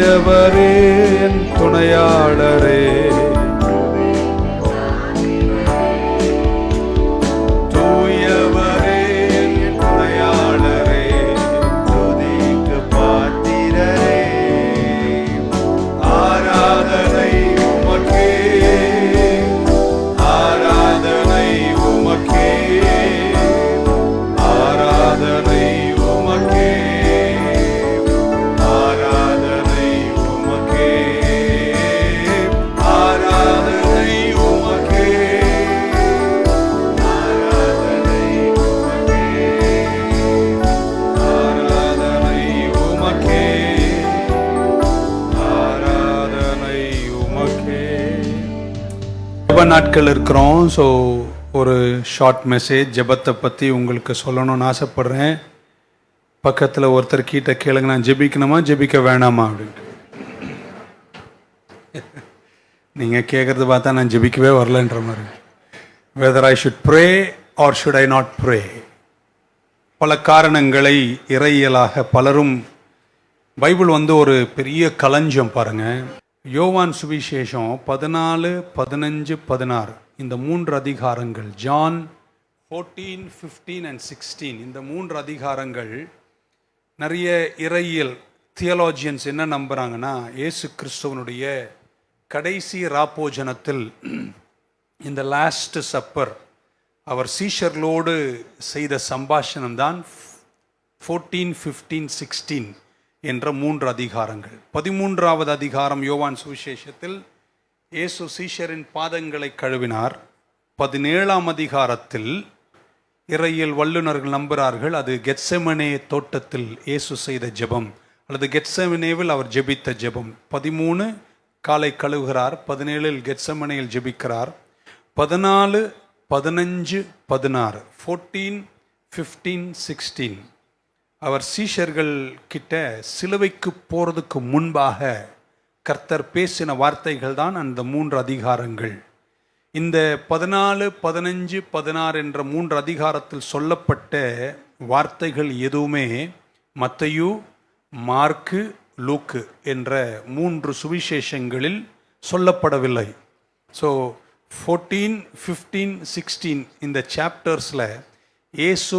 தூயவரே என் துணையாளரே, தூயவரே என் துணையாளரே, துதிக்கு பாத்திரரே, ஆராதனை உமக்கே, ஆராதனை உமக்கே, ஆராதனை உமக்கே, ஆராதனை உமக்கே, ஆராதனை உமக்கே, ஆராதனை உமக்கே, ஆராதனை உமக்கே. ஜெப நாட்கள் இருக்கிறோம். ஸோ ஒரு ஷார்ட் மெசேஜ் ஜெபத்தை பற்றி உங்களுக்கு சொல்லணும்னு ஆசைப்பட்றேன். பக்கத்தில் ஒருத்தர் கிட்ட கேளுங்க, நான் ஜெபிக்கணுமா ஜெபிக்க வேணாமா அப்படின்ட்டு. நீங்கள் கேட்குறது பார்த்தா நான் ஜெபிக்கவே வரலன்ற மாதிரி. Whether I should pray or should I not pray. பல காரணங்களை இறையியலாக பலரும், பைபிள் ஒரு பெரிய களஞ்சம் பாருங்க. யோவான் சுவிசேஷம் 14, 15, 16 இந்த 3 அதிகாரங்கள், ஜான் 14, 15 and 16 இந்த 3 அதிகாரங்கள் நிறைய இறையியல் தியோலாஜியன்ஸ் என்ன நம்புறாங்கன்னா, இயேசு கிறிஸ்துவனுடைய கடைசி ராப்போஜனத்தில் இந்த லாஸ்ட் சப்பர் அவர் சீஷர்களோடு செய்த சம்பாஷணம் தான் 14, 15, 16 என்ற 3 அதிகாரங்கள். 13வது அதிகாரம் யோவான் சுவிசேஷத்தில் இயேசு சீஷரின் பாதங்களை கழுவினார். 17ஆம் அதிகாரத்தில் இறையியல் வல்லுநர்கள் நம்புகிறார்கள் அது கெத்செமனே தோட்டத்தில் இயேசு செய்த ஜெபம், அல்லது கெத்செமனேவில் அவர் ஜெபித்த ஜெபம். 13 காலை கழுவுகிறார், 17 கெத்செமனேயில் ஜெபிக்கிறார். 14, 15, 16 14, 15, 16 அவர் சீஷர்கள் கிட்ட சிலுவைக்கு போகிறதுக்கு முன்பாக கர்த்தர் பேசின வார்த்தைகள் தான் அந்த 3 அதிகாரங்கள். இந்த 14, 15, 16 என்ற 3 அதிகாரத்தில் சொல்லப்பட்ட வார்த்தைகள் எதுவுமே மத்தேயு, மார்க்கு, லூக்கு என்ற 3 சுவிசேஷங்களில் சொல்லப்படவில்லை. ஸோ 14, 15, 16 இந்த சாப்டர்ஸில் இயேசு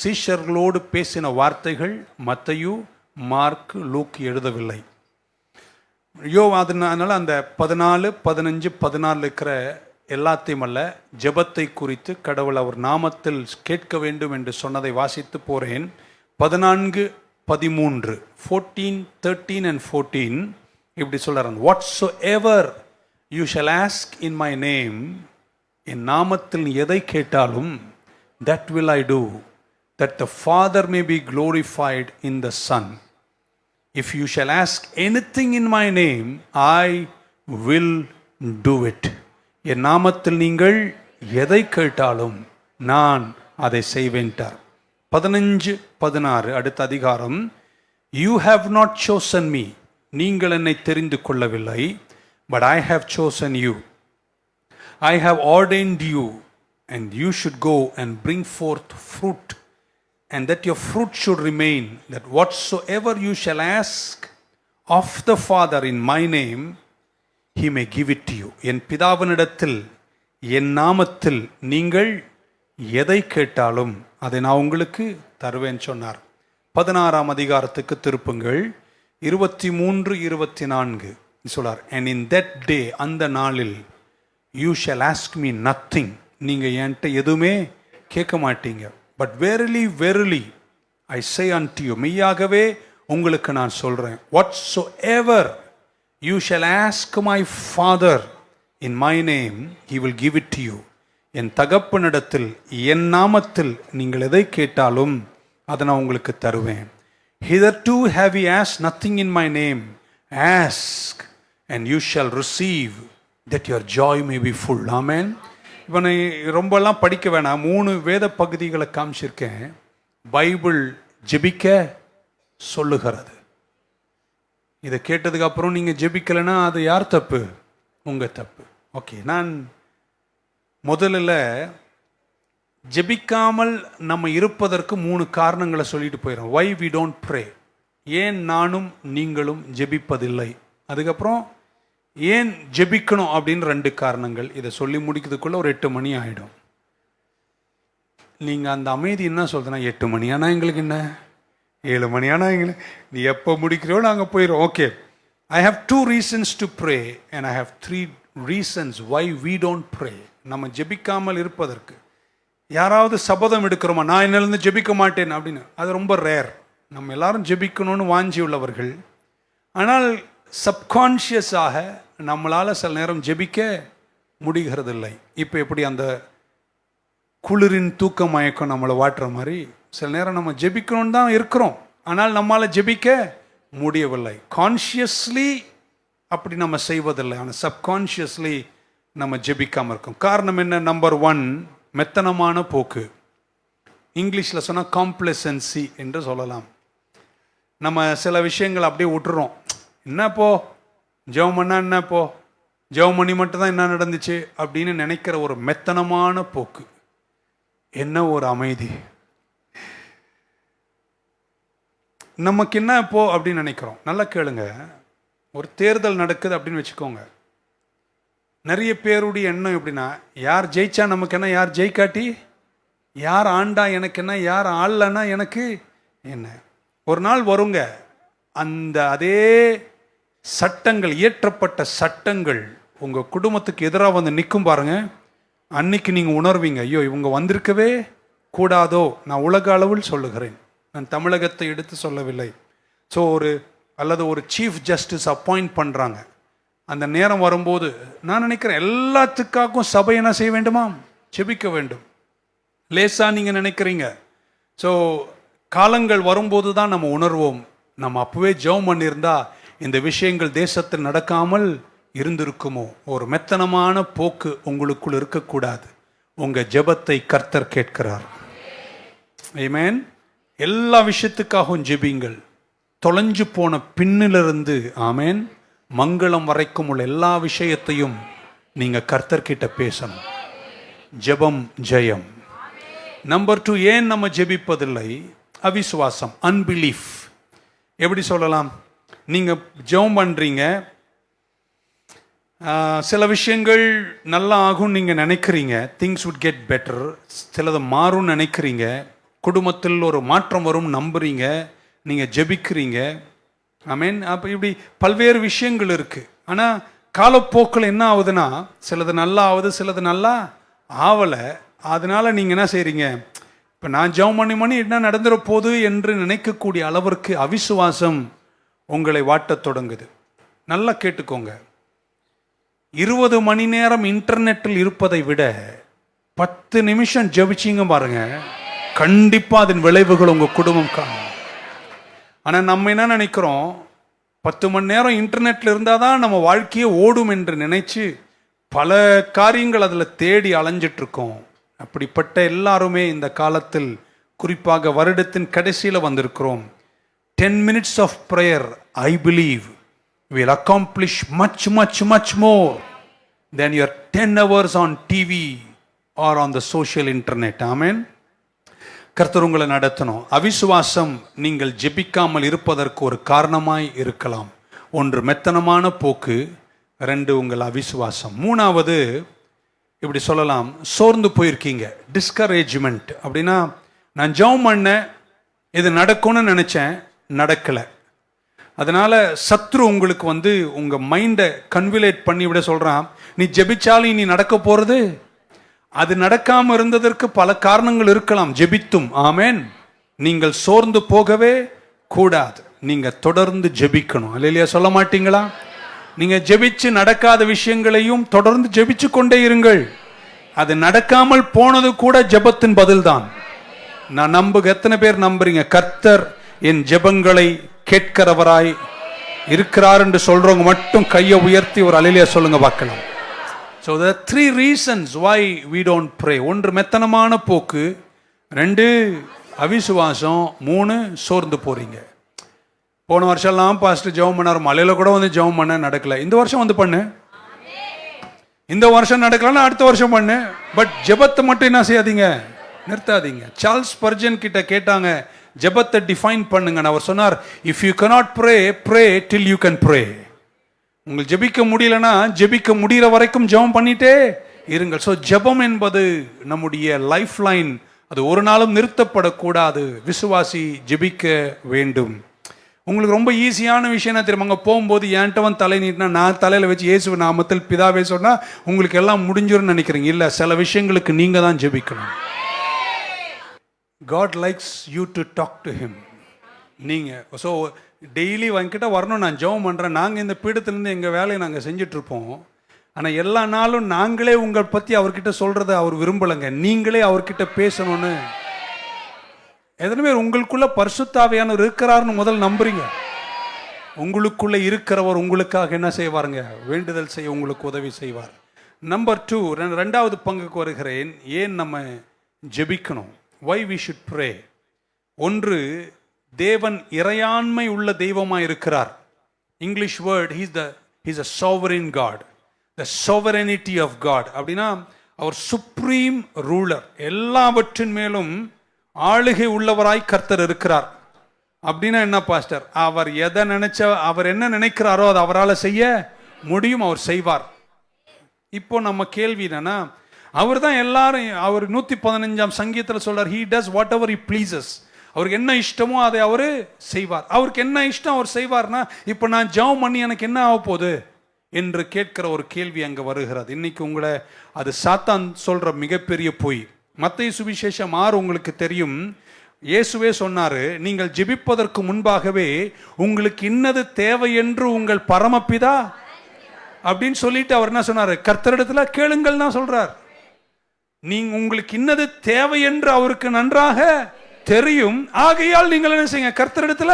சீஷர்களோடு பேசின வார்த்தைகள் மத்தேயு, மார்க், லூக் எழுதவில்லை. அதனால அந்த 14, 15, 16 இருக்கிற எல்லாத்தையும் அல்ல, ஜெபத்தை குறித்து கடவுள் அவர் நாமத்தில் கேட்க வேண்டும் என்று சொன்னதை வாசித்து போறேன். 14, 13 14, 13 and 14 இப்படி சொல்றான். whatsoever you shall ask in my name, என் நாமத்தில் எதை கேட்டாலும் that will I do, that the Father may be glorified in the Son. If you shall ask anything in my name, I will do it. என் நாமத்தில் நீங்கள் எதை கேட்டாலும் நான் அதை செய்வேன்ட்டார். 15, 16 அடுத்த அதிகாரம். You have not chosen me, நீங்கள் என்னை தெரிந்து கொள்ளவில்லை, but I have chosen you. I have ordained you, and you should go and bring forth fruit, and that your fruit should remain, that whatsoever you shall ask of the Father in my name, he may give it to you. என் பிதாவினிடத்தில் என் நாமத்தில் நீங்கள் எதை கேட்டாலும் அதை நான் உங்களுக்கு தருவேன் சொன்னார். 16ஆம் அதிகாரத்துக்கு திருப்புங்கள். 23, 24 சொல்றார். and in that day, அந்த நாளில், you shall ask me nothing, நீங்க என்கிட்ட எதுவுமே கேட்க மாட்டீங்க. but verily, verily I say unto you, மெய்யாகவே உங்களுக்கு நான் சொல்றேன், whatsoever you shall ask my Father in my name, he will give it to you. என் தகப்பனிடத்தில் என் நாமத்தில் நீங்கள் எதை கேட்டாலும் அதை நான் உங்களுக்கு தருவேன். hitherto have ye asked nothing in my name, ask and you shall receive, that your joy may be full. Amen. இவனை ரொம்பலாம் படிக்க வேணாம், 3 வேத பகுதிகளை காமிச்சிருக்கேன். பைபிள் ஜெபிக்க சொல்லுகிறது. இதை கேட்டதுக்கு அப்புறம் நீங்க ஜெபிக்கலைன்னா அது யார் தப்பு? உங்க தப்பு. ஓகே, நான் முதல்ல ஜெபிக்காமல் நம்ம இருப்பதற்கு 3 காரணங்களை சொல்லிட்டு போயிடும். why we don't pray. ஏன் நானும் நீங்களும் ஜெபிப்பதில்லை? அதுக்கப்புறம் ஏன் ஜெபிக்கணும் அப்படின்னு 2 காரணங்கள். இதை சொல்லி முடிக்கிறதுக்குள்ள ஒரு 8 மணி ஆகிடும். நீங்கள் அந்த அமைதி என்ன சொல்றதுன்னா, 8 மணி ஆனால் எங்களுக்கு என்ன, 7 மணி ஆனால் எங்களுக்கு, நீ எப்போ முடிக்கிறோ நாங்கள் போயிடும். Okay, I have 2 reasons to pray and I have 3 reasons why we don't pray. நம்ம ஜெபிக்காமல் இருப்பதற்கு. யாராவது சபதம் எடுக்கிறோமா, நான் என்னிலிருந்து ஜெபிக்க மாட்டேன் அப்படின்னு, அது ரொம்ப ரேர். நம்ம எல்லாரும் ஜெபிக்கணும்னு வாஞ்சி உள்ளவர்கள். ஆனால் சப்கான்ஷியஸாக நம்மளால் சில நேரம் ஜெபிக்க முடிகிறதில்லை. இப்போ எப்படி அந்த குளிரின் தூக்க மயக்கம் நம்மளை வாட்டுற மாதிரி சில நேரம் நம்ம ஜெபிக்கணும்னு தான் இருக்கிறோம், ஆனால் நம்மளால் ஜெபிக்க முடியவில்லை. கான்ஷியஸ்லி அப்படி நம்ம செய்வதில்லை, ஆனால் சப்கான்ஷியஸ்லி நம்ம ஜெபிக்காமல் இருக்கோம். காரணம் என்ன? நம்பர் 1, மெத்தனமான போக்கு. இங்கிலீஷில் சொன்னால் காம்ப்ளசன்சி என்று சொல்லலாம். நம்ம சில விஷயங்கள் அப்படியே விட்டுறோம். என்னப்போ ஜெபம் பண்ணா, என்னப்போ ஜெபம் பண்ணி மட்டும்தான் என்ன நடந்துச்சு அப்படின்னு நினைக்கிற ஒரு மெத்தனமான போக்கு. என்ன ஒரு அமைதி, நமக்கு என்ன இப்போ அப்படின்னு நினைக்கிறோம். நல்லா கேளுங்க, ஒரு தேர்தல் நடக்குது அப்படின்னு வச்சுக்கோங்க. நிறைய பேருடைய எண்ணம் எப்படின்னா, யார் ஜெயிச்சா நமக்கு என்ன, யார் ஜெயிக்காட்டி, யார் ஆண்டா எனக்கு என்ன, யார் ஆளனா எனக்கு என்ன. ஒரு நாள் வருங்க, அந்த அதே சட்டங்கள், இயற்றப்பட்ட சட்டங்கள் உங்கள் குடும்பத்துக்கு எதிராக வந்து நிற்கும் பாருங்க. அன்னைக்கு நீங்கள் உணர்வீங்க, ஐயோ இவங்க வந்திருக்கவே கூடாதோ. நான் உலக அளவில் சொல்லுகிறேன், நான் தமிழகத்தை எடுத்து சொல்லவில்லை. ஸோ ஒரு சீஃப் ஜஸ்டிஸ் அப்பாயிண்ட் பண்ணுறாங்க. அந்த நேரம் வரும்போது நான் நினைக்கிறேன், எல்லாத்துக்காகவும் சபை என்ன செய்ய வேண்டுமா, ஜெபிக்க வேண்டும். லேசா நீங்கள் நினைக்கிறீங்க. ஸோ காலங்கள் வரும்போது தான் நம்ம உணர்வோம், நம்ம அப்பவே ஜெபம் பண்ணியிருந்தா இந்த விஷயங்கள் தேசத்தில் நடக்காமல் இருந்திருக்குமோ. ஒரு மெத்தனமான போக்கு உங்களுக்குள் இருக்கக்கூடாது. உங்கள் ஜெபத்தை கர்த்தர் கேட்கிறார். ஆமென். எல்லா விஷயத்துக்காகவும் ஜெபிங்கள். தொலைஞ்சு போன பின்னிலிருந்து ஆமென் மங்களம் வரைக்கும் உள்ள எல்லா விஷயத்தையும் நீங்க கர்த்தர்கிட்ட பேசணும். ஜெபம் ஜெயம். நம்பர் 2, ஏன் நம்ம ஜெபிப்பதில்லை? அவிசுவாசம், அன்பிலீஃப். எப்படி சொல்லலாம்? நீங்க ஜெபம் பண்றீங்க, சில விஷயங்கள் நல்லா ஆகும் நீங்க நினைக்கிறீங்க, திங்ஸ் வுட் கெட் பெட்டர், சிலது மாறும் நினைக்கிறீங்க, குடும்பத்தில் ஒரு மாற்றம் வரும் நம்புறீங்க, நீங்க ஜெபிக்கிறீங்க. ஆமென். அப்போ இப்படி பல்வேறு விஷயங்கள் இருக்கு. ஆனால் காலப்போக்கில் என்ன ஆகுதுன்னா, சிலது நல்லா ஆகுது, சிலது நல்லா ஆவலை. அதனால நீங்கள் என்ன செய்கிறீங்க, இப்போ நான் ஜெபம் பண்ணி என்ன நடந்துட போகுது என்று நினைக்கக்கூடிய அளவிற்கு அவிசுவாசம் உங்களை வாட்டத் தொடங்குது. நல்லா கேட்டுக்கோங்க, 20 மணி நேரம் இன்டர்நெட்டில் இருப்பதை விட 10 நிமிஷம் ஜெபிச்சிங்க பாருங்க, கண்டிப்பாக அதன் விளைவுகள் உங்கள் குடும்பம் காணும். ஆனால் நம்ம என்ன நினைக்கிறோம், 10 மணி நேரம் இன்டர்நெட்டில் இருந்தால் தான் நம்ம வாழ்க்கையே ஓடும் என்று நினைச்சு பல காரியங்கள் அதில் தேடி அலைஞ்சிட்ருக்கோம். அப்படிப்பட்ட எல்லாருமே இந்த காலத்தில், குறிப்பாக வருடத்தின் கடைசியில் வந்திருக்கிறோம். 10 minutes of prayer, I believe, will accomplish much more than your 10 hours on TV or on the social internet. Amen. கர்த்தர் உங்களை நடத்தணும். அவிசுவாசம் நீங்கள் ஜெபிக்காமல் இருப்பதற்கு ஒரு காரணமாய் இருக்கலாம். 1 மெத்தனமான போக்கு, 2 உங்கள் அவிசுவாசம். 3வது இப்படி சொல்லலாம், சோர்ந்து போயிருக்கீங்க, டிஸ்கரேஜ்மெண்ட். அப்படின்னா, நான் ஜெபம் பண்ணேன், இது நடக்கும்னு நினைச்சேன், நடக்கலை. அதனால சத்ரு உங்களுக்கு உங்க மைண்டை கன்விலேட் பண்ணி விட சொல்றான், நீ ஜெபிச்சாலும் நீ நடக்க போறது. அது நடக்காம இருந்ததற்கு பல காரணங்கள் இருக்கலாம், ஜெபித்தும். ஆமென். நீங்கள் சோர்ந்து போகவே கூடாது, நீங்க தொடர்ந்து ஜெபிக்கணும். அல்லேலூயா சொல்ல மாட்டீங்களா? நீங்க ஜெபிச்சு நடக்காத விஷயங்களையும் தொடர்ந்து ஜெபிச்சு கொண்டே இருங்கள். அது நடக்காமல் போனது கூட ஜெபத்தின் பதில் தான். நான் எத்தனை பேர் நம்புறீங்க கர்த்தர் என் ஜெபங்களை கேட்கிறவராய் இருக்கிறார் என்று சொல்றவங்க மட்டும் கையை உயர்த்தி ஒரு அல்லேலூயா சொல்லுங்க பார்க்கலாம். So there are 3 reasons why we don't pray. 1 மெத்தனமான போக்கு, 2 அவிசுவாசம், 3 சோர்ந்து போறீங்க. போன வருஷம்லாம் பாஸ்டர் ஜெபம் பண்ணார், மலையில கூட ஜெபம் பண்ண நடக்கல. இந்த வருஷம் பண்ணு, இந்த வருஷம் நடக்கலன்னா அடுத்த வருஷம் பண்ணு. பட் ஜெபத்தை மட்டும் என்ன செய்யாதீங்க, நிறுத்தாதீங்க. சார்ல்ஸ் ஸ்பர்ஜன் கிட்ட கேட்டாங்க, ஜெபத்தை டிஃபைன் பண்ணுங்க. அவர் சொன்னார், if you cannot pray, pray till you can pray. உங்களுக்கு ஜெபிக்க முடியலன்னா ஜெபிக்க முடிகிற வரைக்கும் ஜெபம் பண்ணிட்டே இருங்கள். ஸோ ஜெபம் என்பது நம்முடைய லைஃப் லைன், அது ஒரு நாளும் நிறுத்தப்படக்கூடாது. விசுவாசி ஜெபிக்க வேண்டும். உங்களுக்கு ரொம்ப ஈஸியான விஷயம் என்ன தெரியுமா? அங்கே போகும்போது என்கிட்ட தலை நீட்டினா நான் தலையில் வச்சு இயேசு நாமத்தில் பிதாவே சொன்னால் உங்களுக்கு எல்லாம் முடிஞ்சிரும்னு நினைக்கிறீங்க. இல்லை, சில விஷயங்களுக்கு நீங்கள் தான் ஜெபிக்கணும். God likes you to talk to him. நீங்கள் ஸோ டெய்லி என்கிட்ட வரணும், நான் ஜெபம் பண்ணுறேன். நாங்கள் இந்த பீடத்துலேருந்து எங்கள் வேலையை நாங்கள் செஞ்சிட்ருப்போம். ஆனால் எல்லா நாளும் நாங்களே உங்களை பற்றி அவர்கிட்ட சொல்கிறத அவர் விரும்பலைங்க. நீங்களே அவர்கிட்ட பேசணும்னு எத்தனை பேர் உங்களுக்குள்ள பரிசுத்த ஆவியானவர் இருக்கிறார்னு முதல் நம்புறீங்க? உங்களுக்குள்ள இருக்கிறவர் உங்களுக்காக என்ன செய்வாருங்க? வேண்டுதல் செய்ய உங்களுக்கு உதவி செய்வார். நம்பர் 2, ரெண்டாவது பங்குக்கு வருகிறேன். ஏன் நம்ம ஜெபிக்கணும்? why we should pray. ஒன்று, தேவன் இறையாண்மை உள்ள தெய்வமாக இருக்கிறார். English word he's a sovereign God. the sovereignty of God அப்படின்னா அவர் சுப்ரீம் ரூலர், எல்லாவற்றின் மேலும் ஆளுகை உள்ளவராய் கர்த்தர் இருக்கிறார். அப்படின்னா என்ன பாஸ்டர்? அவர் எதை அவர் என்ன நினைக்கிறாரோ அதை அவரால் செய்ய முடியும், அவர் செய்வார். இப்போ நம்ம கேள்வி என்னன்னா, அவர் தான் எல்லாரும், அவர் 115ஆம் சங்கீதத்தில் சொல்றார், he does whatever he pleases. அவருக்கு என்ன இஷ்டமோ அதை அவர் செய்வார். அவருக்கு என்ன இஷ்டம் அவர் செய்வார்னா, இப்போ நான் ஜெபம் பண்ணி எனக்கு என்ன ஆக போகுது என்று கேட்கிற ஒரு கேள்வி அங்கே வருகிறது. இன்னைக்கு உங்களை அது சாத்தான் சொல்ற மிகப்பெரிய பொய். மத்தேயு சுவிசேஷம் 6 உங்களுக்கு தெரியும். இயேசுவே சொன்னாரு, நீங்கள் ஜெபிப்பதற்கு முன்பாகவே உங்களுக்கு இன்னது தேவை என்று உங்கள் பரமபிதா அப்படின்னு சொல்லிட்டு அவர் என்ன சொன்னாரு? கர்த்தரிடத்துல கேளுங்கள் தான் சொல்றார். நீங்க உங்களுக்கு இன்னது தேவை என்று அவருக்கு நன்றாக தெரியும், ஆகையால் நீங்கள் என்ன செய்யுங்க? கர்த்தரிடத்துல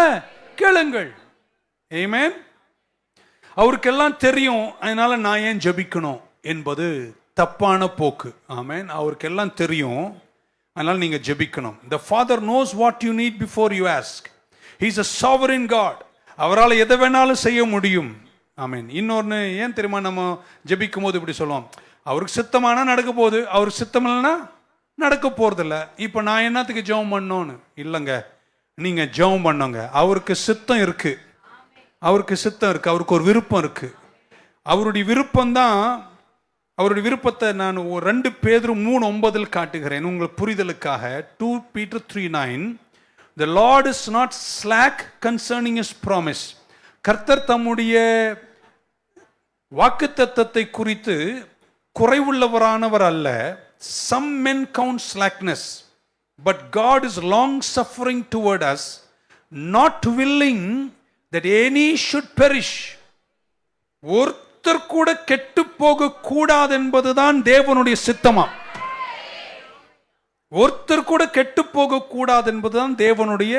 கேளுங்கள். ஆமென். அவருக்கெல்லாம் தெரியும், அதனால நான் ஏன் ஜெபிக்கணும் என்பது தப்பான போக்கு. ஆமென். அவருக்கெல்லாம் தெரியும், அதனால நீங்க ஜெபிக்கணும். The Father knows what you need before you ask. He is a sovereign God. அவரால் எதை வேணாலும் செய்ய முடியும். ஆமென். இன்னொன்று ஏன் தெரியுமா? நம்ம ஜெபிக்கும் போது இப்படி சொல்லுவோம், அவருக்கு சித்தமானா நடக்க போகுது, அவருக்கு சித்தம் இல்லைன்னா நடக்க போறதில்ல. இப்போ நான் என்னத்துக்கு ஜெபம் பண்ணோன்னு இல்லைங்க, நீங்க ஜெபம் பண்ணுங்க. அவருக்கு சித்தம் இருக்கு, அவருக்கு சித்தம் இருக்கு, அவருக்கு ஒரு விருப்பம் இருக்கு. அவருடைய விருப்பம்தான், அவருடைய விருப்பத்தை நான் 2 பேதுரு 3:9 காட்டுகிறேன் உங்களுக்கு புரிதலுக்காக. 2 Peter 3:9. The Lord is not slack concerning his promise. கர்த்தர் தம்முடைய வாக்குத்தத்தத்தை குறித்து குறைவுள்ளவரானவர் அல்ல. Some men count slackness, but God is long suffering toward us, not willing that any should perish. ஒருத்தர் கூட கெட்டு போக கூடாது என்பதுதான் தேவனுடைய சித்தமா. ஒருத்தர் கூட கெட்டு போக கூடாது என்பதுதான் தேவனுடைய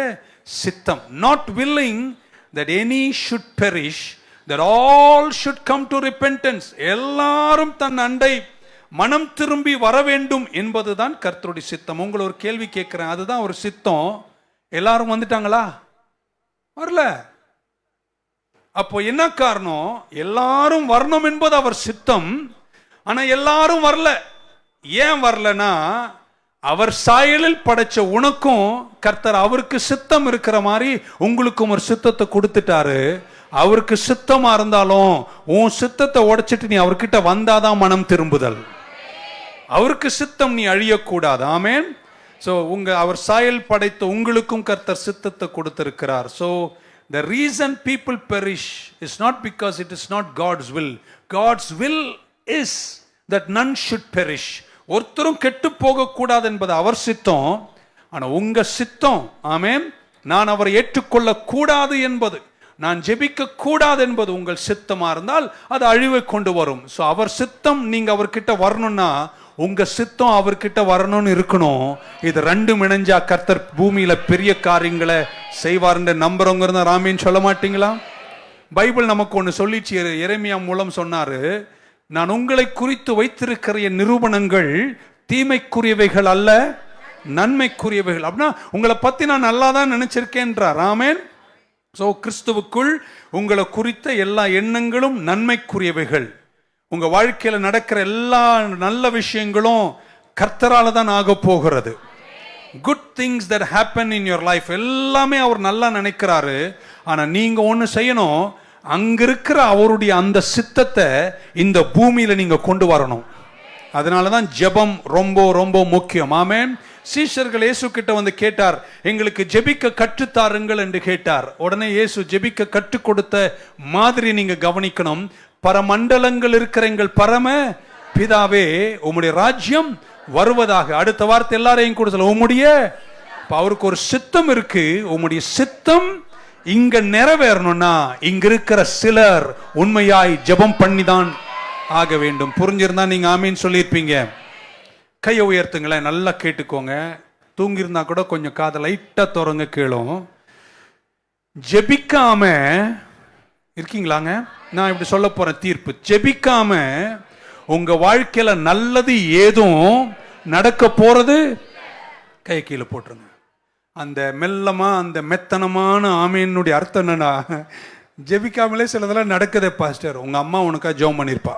சித்தம். Not willing that any should perish, that all should come to repentance. எல்லாரும் தன் அண்டை மனம் திரும்பி வர வேண்டும் என்பதுதான் கர்த்தருடைய சித்தம். உங்களை ஒரு கேள்வி கேட்கிறேன், அதுதான் ஒரு சித்தம். எல்லாரும் வந்துட்டாங்களா? வரல. அப்போ என்ன காரணம்? எல்லாரும் வரணும் என்பது அவர் சித்தம், ஆனா எல்லாரும் வரல. ஏன் வரலனா, அவர் சாயலில் படைச்ச உனக்கும் கர்த்தர் அவருக்கு சித்தம் இருக்கிற மாதிரி உங்களுக்கும் ஒரு சித்தத்தை கொடுத்துட்டாரு. அவருக்கு சித்தமா இருந்தாலும் உன் சித்தத்தை உடைச்சிட்டு நீ அவர்கிட்ட வந்தாதான் மனம் திரும்புதல். அவருக்கு சித்தம் நீ அழியக்கூடாது. ஆமென். ஸோ அவர் சாயல் படைத்த உங்களுக்கும் கர்த்தர் சித்தத்தை கொடுத்திருக்கிறார். So the reason people perish is not because it is not God's will. God's will is that none should perish. ஒருத்தரும் கெட்டு போக கூடாது என்பது அவர் சித்தம். ஆனா உங்க சித்தம், ஆமென், நான் அவரை ஏற்றுக்கொள்ள கூடாது என்பது, நான் ஜெபிக்க கூடாது என்பது உங்கள் சித்தமா இருந்தால் அது அழிவை கொண்டு வரும். ஸோ அவர் சித்தம் நீங்க அவர்கிட்ட வரணும்னா உங்க சித்தம் அவர்கிட்ட வரணும்னு இருக்கணும். இது ரெண்டும் இணைஞ்சா கர்த்தர் பூமியில பெரிய காரியங்களை செய்வார்ன்ற நம்புறவங்க இருந்தா ராமேன்னு சொல்ல மாட்டீங்களா? பைபிள் நமக்கு ஒன்று சொல்லிச்சு, எரேமியா மூலம் சொன்னாரு, நான் உங்களை குறித்து வைத்திருக்கிற என் நிரூபணங்கள் தீமைக்குரியவைகள் அல்ல, நன்மைக்குரியவைகள். அப்படின்னா உங்களை பத்தி நான் நல்லா தான் நினைச்சிருக்கேன்றார். ஆமென். ஸோ கிறிஸ்துவுக்குள் உங்களை குறித்த எல்லா எண்ணங்களும் நன்மைக்குரியவைகள். உங்க வாழ்க்கையில நடக்கிற எல்லா நல்ல விஷயங்களும் கர்த்தரால தான் ஆக போகிறது. Good things that happen in your life எல்லாமே அவர் நல்லா நினைக்கிறாரு. ஆனா நீங்க ஒண்ணு செய்யணும், அங்க இருக்கிற அவருடைய அந்த சித்தத்தை இந்த பூமியில நீங்க கொண்டு வரணும். அதனாலதான் ஜெபம் ரொம்ப ரொம்ப முக்கியம். ஆமென். சீஷர்கள் இயேசு கிட்ட வந்து கேட்டார், எங்களுக்கு ஜெபிக்க கற்றுத்தாருங்கள் என்று கேட்டார். உடனே இயேசு ஜெபிக்க கற்றுக் கொடுத்த மாதிரி நீங்க கவனிக்கணும். பரமண்டலங்கள் இருக்கிற எங்கள் பரம பிதாவே, உம்முடைய ராஜ்யம் வருவதாக. அடுத்த வார்த்தை எல்லாரையும் கூட சொல்ல, உம்முடைய. அவருக்கு ஒரு சித்தம் இருக்கு. உம்முடைய சித்தம் இங்க நிறைவேறணும்னா இங்க இருக்கிற சிலர் உண்மையாய் ஜெபம் பண்ணிதான் ஆக வேண்டும். புரிஞ்சிருந்தா நீங்க ஆமீன் சொல்லியிருப்பீங்க. கையை உயர்த்துங்களேன், நல்லா கேட்டுக்கோங்க. தூங்கியிருந்தா கூட கொஞ்சம் காதை லைட்டா திறங்க கேளும். ஜெபிக்காம இருக்கீங்களாங்க? நான் இப்படி சொல்ல போறேன் தீர்ப்பு. ஜெபிக்காம உங்க வாழ்க்கையில நல்லது ஏதும் நடக்க போறது. கையை கீழே போட்டுருங்க. அந்த மெல்லமா அந்த மெத்தனமான ஆமீனுடைய அர்த்தம் என்னன்னா, ஜெபிக்காமலே சிலதெல்லாம் நடக்குதே பாஸ்டர். உங்க அம்மா உனக்கா ஜெபம் பண்ணிருப்பா,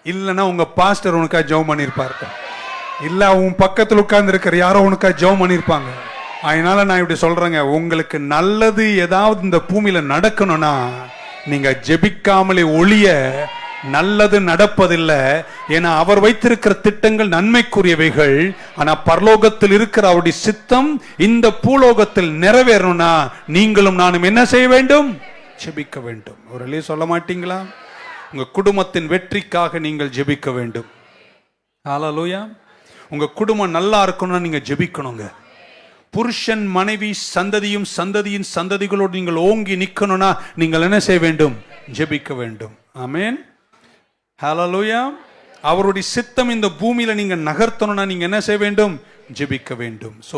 இல்லைன்னா உங்க பாஸ்டர் உனக்கா ஜெபம் பண்ணிருப்பாரு, இல்ல உன் பக்கத்தில் உட்கார்ந்து இருக்கிற யாரோ உனக்கா ஜெபம் பண்ணிருப்பாங்க. அதனால நான் இப்படி சொல்றேங்க, உங்களுக்கு நல்லது ஏதாவது இந்த பூமியில நடக்கணும்னா நீங்க ஜெபிக்காமலே ஒளிய நல்லது நடப்பதில்லை. ஏன்னா அவர் வைத்திருக்கிற திட்டங்கள் நன்மைக்குரியவைகள். ஆனா பரலோகத்தில் இருக்கிற அவருடைய சித்தம் இந்த பூலோகத்தில் நிறைவேறணும்னா நீங்களும் நானும் என்ன செய்ய வேண்டும்? ஜெபிக்க வேண்டும். ஒரு சொல்ல மாட்டீங்களா? உங்க குடும்பத்தின் வெற்றிக்காக நீங்கள் ஜெபிக்க வேண்டும். ஹல்லேலூயா. உங்க குடும்பம் நல்லா இருக்கணும்னா நீங்க ஜெபிக்கணுங்க. புருஷன் மனைவி சந்ததியும் சந்ததியின் சந்ததிகளோடு நீங்கள் ஓங்கி நிக்கணும்னா நீங்கள் என்ன செய்ய வேண்டும்? ஜெபிக்க வேண்டும். ஆமென். ஹல்லேலூயா. அவருடைய சித்தம் இந்த பூமியில நீங்க நகர்த்தணும்னா நீங்க என்ன செய்ய வேண்டும்? ஜெபிக்க வேண்டும். சோ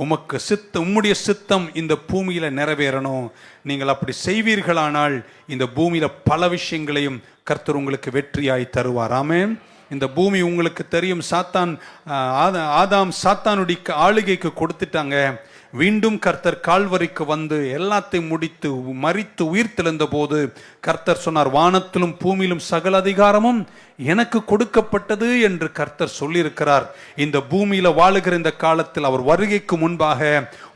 உமக்கு சித்தம், உம்முடைய சித்தம் இந்த பூமியில நிறைவேறணும். நீங்கள் அப்படி செய்வீர்களானால் இந்த பூமியில பல விஷயங்களையும் கர்த்தர் உங்களுக்கு வெற்றியாய் தருவார். ஆமென். இந்த பூமி உங்களுக்கு தெரியும், சாத்தான் ஆதாம் சாத்தானுடைய ஆளுகைக்கு கொடுத்துட்டாங்க. மீண்டும் கர்த்தர் கால்வரிக்கு வந்து எல்லாத்தையும் முடித்து மரித்து உயிர் தெழுந்த போது கர்த்தர் சொன்னார், வானத்திலும் பூமியிலும் சகல அதிகாரமும் எனக்கு கொடுக்கப்பட்டது என்று கர்த்தர் சொல்லியிருக்கிறார். இந்த பூமியில வாழுகிற இந்த காலத்தில் அவர் வருகைக்கு முன்பாக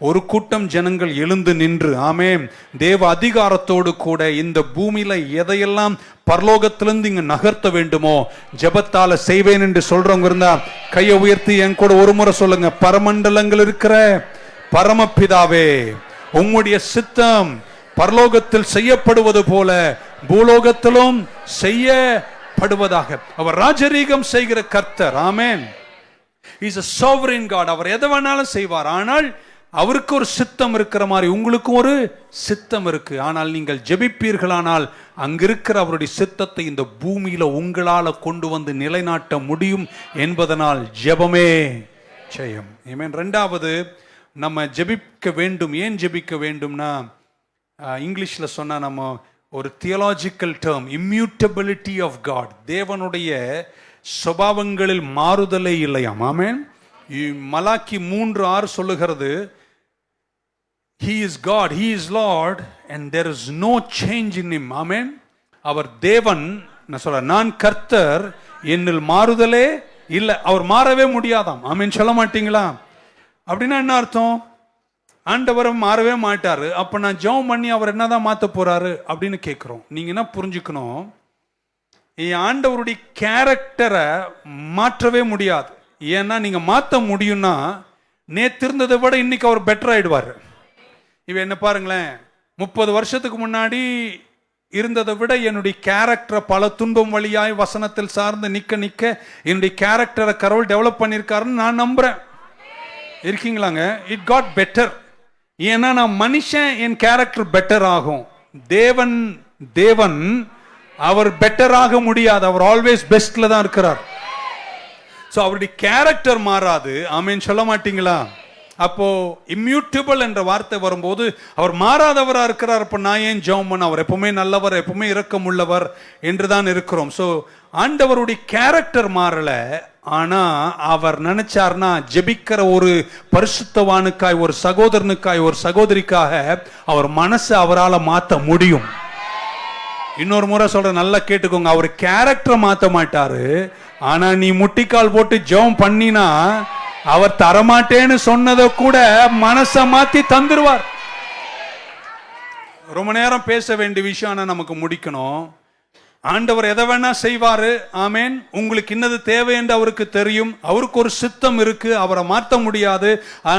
ஒரு கூட்டம் ஜனங்கள் எழுந்து நின்று, ஆமென், தேவ அதிகாரத்தோடு கூட இந்த பூமியில எதையெல்லாம் பரலோகத்திலிருந்து இங்க நகர்த்த வேண்டுமோ ஜெபத்தால செய்வேன் என்று சொல்றவங்க இருந்தா கையை உயர்த்தி என் கூட ஒரு முறை சொல்லுங்க. பரமண்டலங்கள் இருக்கிற பரமபிதாவே, உம்முடைய சித்தம் பரலோகத்தில் செய்யப்படுவது போல பூலோகத்திலும் செய்யப்படுவதாக. அவர் ராஜரீகம் செய்கிற கர்த்தர். ஆமென். He is a sovereign God. அவர் எதை வேணாலும் செய்வார். ஆனால் அவருக்கு ஒரு சித்தம் இருக்கிற மாதிரி உங்களுக்கு ஒரு சித்தம் இருக்கு. ஆனால் நீங்கள் ஜெபிப்பீர்களானால் அங்கிருக்கிற அவருடைய சித்தத்தை இந்த பூமியில உங்களால கொண்டு வந்து நிலைநாட்ட முடியும் என்பதனால் ஜெபமே ஜெயம். ஆமென். இரண்டாவது, நம்ம ஜெபிக்க வேண்டும். ஏன் ஜெபிக்க வேண்டும்னா, இங்கிலீஷ்ல சொன்னா நம்ம ஒரு theological term, immutability of God. தேவனுடைய சுபாவங்களில் மாறுதலே இல்லையாம். ஆமென். மலாக்கி 3:6 சொல்லுகிறது, He is God, He is Lord and there is no change in Him. ஆமென். அவர் தேவன், நான் சொல்ற, நான் கர்த்தர், என்னில் மாறுதலே இல்லை. அவர் மாறவே முடியாதாம். ஆமென். சொல்ல மாட்டீங்களா? அப்படின்னா என்ன அர்த்தம்? ஆண்டவரும் மாறவே மாட்டாரு. அப்ப நான் ஜெபம் பண்ணி அவர் என்னதான் மாத்த போறாரு அப்படின்னு கேட்கிறோம். நீங்க என்ன புரிஞ்சுக்கணும், ஆண்டவருடைய கேரக்டரை மாற்றவே முடியாது. ஏன்னா நீங்க மாத்த முடியும்னா நேத்து இருந்ததை விட இன்னைக்கு அவர் பெட்டர் ஆயிடுவாரு. இவ என்ன பாருங்களேன், 30 வருஷத்துக்கு முன்னாடி இருந்ததை விட என்னுடைய கேரக்டரை பல துன்பம் வழியாய் வசனத்தில் சார்ந்து நிக்க நிக்க என்னுடைய கேரக்டரை கடவுள் டெவலப் பண்ணியிருக்காருன்னு நான் நம்புறேன். இருக்கீங்களாங்க? It got better. ஏன்னா நான் மனுஷன், என் கேரக்டர் பெட்டர் ஆகும். தேவன் அவர் பெட்டர் ஆக முடியாது. அவர் ஆல்வேஸ் பெஸ்ட்ல தான் இருக்கிறார். சோ அவருடைய கேரக்டர் மாறாது. ஆமென். சொல்ல மாட்டீங்களா? அப்போ இம்யூட்டபிள் என்ற வார்த்தை வரும்போது அவர் மாறாதவரா இருக்கிறார். அப்ப நான் ஏன் ஜெபம் பண்ண? அவர் எப்பவுமே நல்லவர், எப்பவுமே இரக்கம் உள்ளவர் என்றுதான் இருக்கிறோம். சோ ஆண்டவருடைய கேரக்டர் மாறல. ஆனா அவர் நினைச்சார்னா ஜெபிக்கிற ஒரு பரிசுத்தவானுக்காய், ஒரு சகோதரனுக்காய், ஒரு சகோதரிக்காக அவர் மனசை அவரால் மாத்த முடியும். இன்னொரு முறை சொல்ற, நல்லா கேட்டுக்கோங்க, அவர் கேரக்டரை மாத்த மாட்டாரு. ஆனா நீ முட்டிக்கால் போட்டு ஜெபம் பண்ணினா அவர் தரமாட்டேன்னு சொன்னதை கூட மனசை மாத்தி தந்துருவார். ரொம்ப நேரம் பேச வேண்டிய விஷயம் நமக்கு முடிக்கணும். ஆண்டவர் எதை வேணா செய்வாரு. ஆமேன். உங்களுக்கு இன்னது தேவை என்று அவருக்கு தெரியும். அவருக்கு ஒரு சித்தம் இருக்கு, அவரை மாற்ற முடியாது.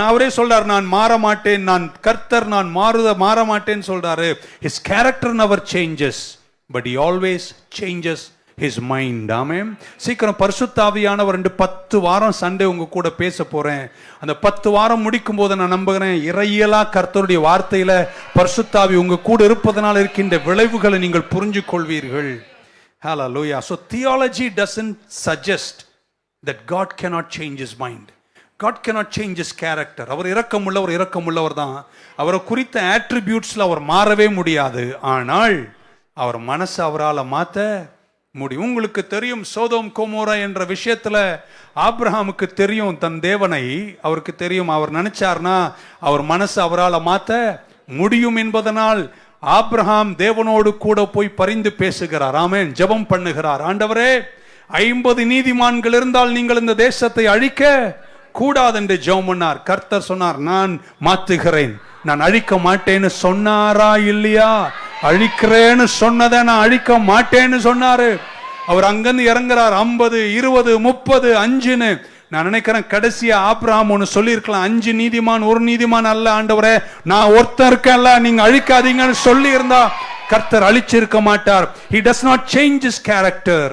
அவரே சொல்றாரு, நான் மாற மாட்டேன், நான் கர்த்தர், நான் மாற மாட்டேன்னு சொல்றாரு. his character never changes but he always changes his mind. ஆமென். சீக்கிரம் பரிசுத்த ஆவியானவர் 10 வாரம் சண்டே உங்க கூட பேச போறேன். அந்த 10 வாரம் முடிக்கும் போது நான் நம்புகிறேன், இறையியலா கர்த்தருடைய வார்த்தையில பரிசுத்த ஆவி உங்க கூட இருப்பதனால் இருக்கின்ற விளைவுகளை நீங்கள் புரிஞ்சு கொள்வீர்கள். Hallelujah. So theology doesn't suggest that God cannot change his mind. God cannot change his character. அவர் இரக்கமுள்ளவர் தான். அவரை குறித்த attributesல அவர் மாறவே முடியாது. ஆனால் அவர் மனசு அவரால் மாற்ற முடியும். உங்களுக்கு தெரியும், சோதோம் கோமோரா என்ற விஷயத்துல ஆபிரகாமுக்கு தெரியும் தன் தேவனை, அவருக்கு தெரியும். அவர் நினைச்சார்னா அவர் மனசு அவரால் மாற்ற முடியும் என்பதனால் ஆபிரகாம் தேவனோடு கூட போய் பரிந்து பேசுகிறார். ஆமென். ஜெபம் பண்ணுகிறார். ஆண்டவரே, 50 நீதிமான்கள் இருந்தால் நீங்கள் இந்த தேசத்தை அழிக்க கூடாது என்று ஜெபம் பண்ணார். கர்த்தர் சொன்னார், நான் மாத்துகிறேன், நான் அழிக்க மாட்டேன்னு சொன்னாரா இல்லையா? அழிக்கிறேன்னு சொன்னதை நான் அழிக்க மாட்டேன்னு சொன்னாரு. அவர் அங்கிருந்து இறங்குறார். 50, 20, 30, 5ன்னு நான் நினைக்கிறேன். கடைசியா ஆபிரகாம் ஒன்னு சொல்லி இருக்கலாம், 5 நீதிமான் 1 நீதிமான் அல்ல ஆண்டவரே, நான் ஒருத்தன் இருக்கேன்ல, நீங்க அழிக்காதீங்கன்னு சொல்லி இருந்தா கர்த்தர் அழிச்சிருக்க மாட்டார். he does not change his character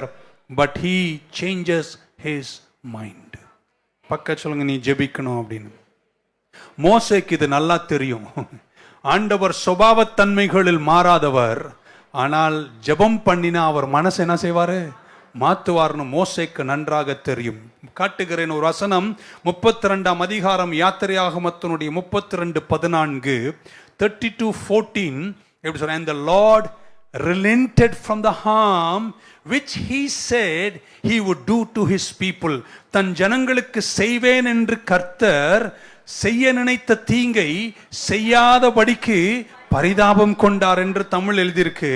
but he changes his mind. பக்க சொல்லுங்க, நீ ஜெபிக்கணும் அப்படின்னு. மோசேக்கு இது நல்லா தெரியும். ஆண்டவர் சுபாவத்தன்மைகளில் மாறாதவர், ஆனால் ஜெபம் பண்ணினா அவர் மனசு என்ன செய்வாரு? மாத்துவார்னு மோசேக்கு நன்றாக தெரியும். காட்டுகிறேன் ஒரு வசனம், 32ஆம் அதிகாரம் யாத்திரையாகமத்தினுடைய 32:14, 32:14 எப்படி சொல்ற? And the Lord relented from the harm which he said he would do to his people. தன் ஜனங்களுக்கு செய்வேன் என்று கர்த்தர் செய்ய நினைத்த தீங்கை செய்யாதபடிக்கு பரிதாபம் கொண்டார் என்று தமிழ் எழுதியிருக்கு.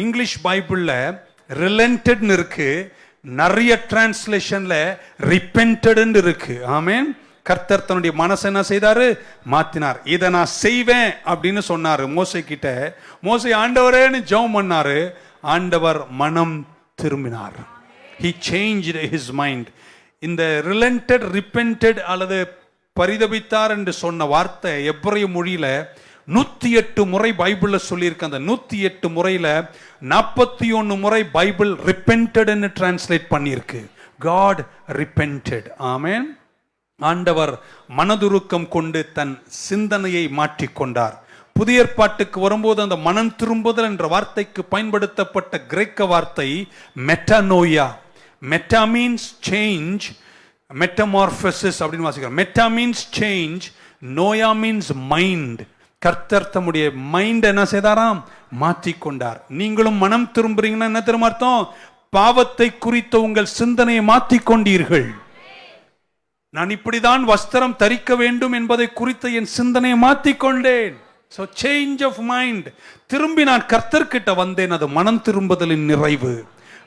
இங்கிலீஷ் பைபிள்ல ரிலென்டட்னு இருக்கு, நிறைய டிரான்ஸ்லேஷன்ல ரிப்பென்டட்னு இருக்கு. ஆமென். கர்த்தர் தன்னுடைய மனசை என்ன செய்தாரு? மாத்தினார். இதை நான் செய்வேன் அப்படின்னு சொன்னாரு மோசே கிட்ட. மோசே ஆண்டவரேன்னு ஜெபம் பண்ணாரு. ஆண்டவர் மனம் திரும்பினார். he changed his mind. இந்த relented, repented அல்லது பரிதபித்தார் என்று சொன்ன வார்த்தை எபிரேய மொழியில 108 முறை பைபிள்ல சொல்லியிருக்கு. அந்த 108 முறையில 41 முறை பைபிள் repented ன்னு டிரான்ஸ்லேட் பண்ணியிருக்கு. God repented. ஆமென். ஆண்டவர் மனதுருக்கம் கொண்டு தன் சிந்தனையை மாற்றிக்கொண்டார். புதிய ஏற்பாட்டுக்கு வரும்போது அந்த மனம் திரும்புதல் என்ற வார்த்தைக்கு பயன்படுத்தப்பட்ட கிரேக்க வார்த்தை மெட்டானோயா. மெட்டா மீன்ஸ் சேஞ்ச், மெட்டமார்பசிஸ் அப்படின்னு வாசிக்கிறோம். மெட்டா மீன்ஸ் சேஞ்ச், நோயா மீன்ஸ் மைண்ட். கர்த்தர் தம்முடைய மைண்ட் என்ன செய்தாராம்? மாற்றிக்கொண்டார். நீங்களும் மனம் திரும்புறீங்கன்னா என்ன தெரியுமா அர்த்தம்? பாவத்தை குறித்த உங்கள் சிந்தனையை மாற்றிக்கொண்டீர்கள். நான் இப்படிதான் வஸ்திரம் தரிக்க வேண்டும் என்பதை குறித்த என் சிந்தனையை மாற்றிக்கொண்டேன். So change of mind. திரும்பி நான் கர்த்தர்கிட்ட வந்தேன். அது மனம் திரும்புதலின் நிறைவு.